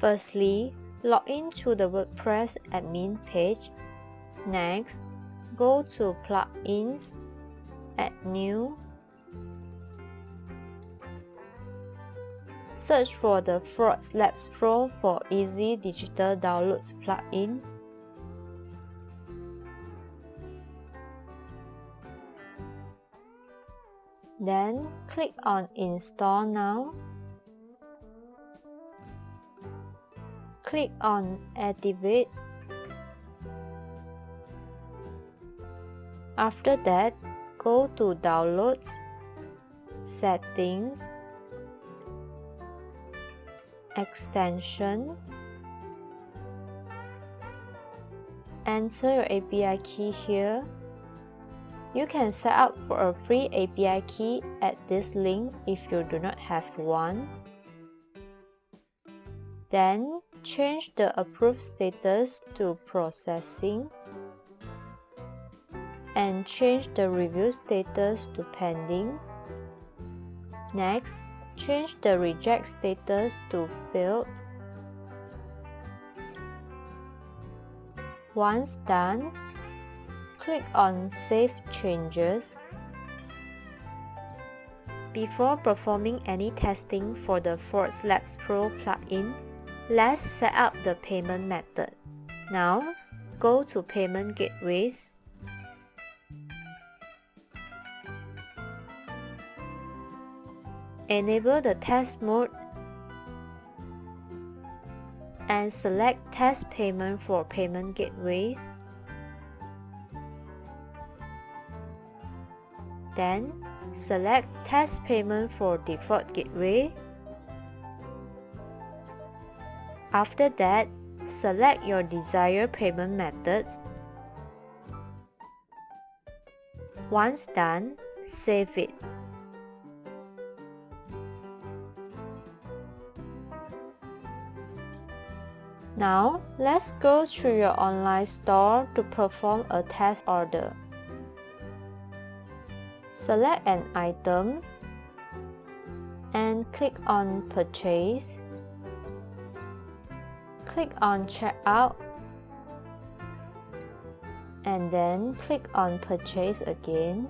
Firstly, log in to the WordPress admin page. Next, go to Plugins, Add New. Search for the Fraud Labs Pro for Easy Digital Downloads plugin. Then click on Install Now. Click on Activate. After that, go to Downloads, Settings, Extension. Enter your API key here. You can set up for a free API key at this link if you do not have one. Then change the approved status to processing and change the review status to pending. Next, change the reject status to failed. Once done, click on Save Changes. Before performing any testing for the Fraud Labs Pro plugin, let's set up the payment method. Now, go to Payment Gateways. Enable the test mode and select Test Payment for Payment Gateways. Then, select Test Payment for Default Gateway. After that, select your desired payment methods. Once done, save it. Now, let's go through your online store to perform a test order. Select an item and click on Purchase. Click on Checkout and then click on Purchase again.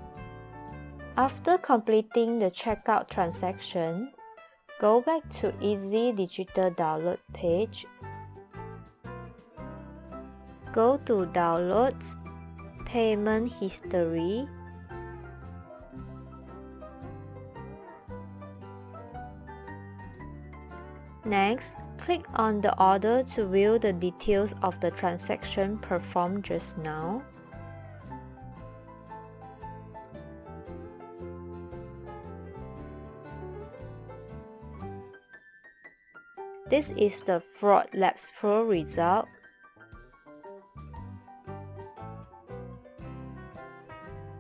After completing the checkout transaction, go back to Easy Digital Download page. Go to Downloads, Payment History. Next, click on the order to view the details of the transaction performed just now. This is the Fraud Labs Pro result.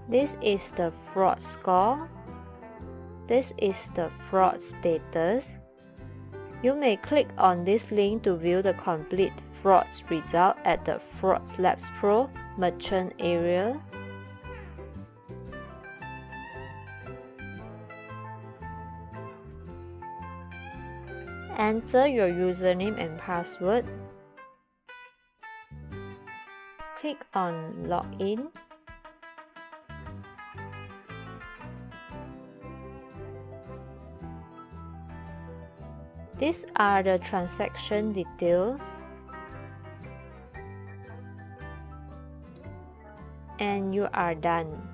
This is the fraud score. This is the fraud status. You may click on this link to view the complete fraud result at the Fraud Labs Pro merchant area. Enter your username and password. Click on Login. These are the transaction details. And you are done.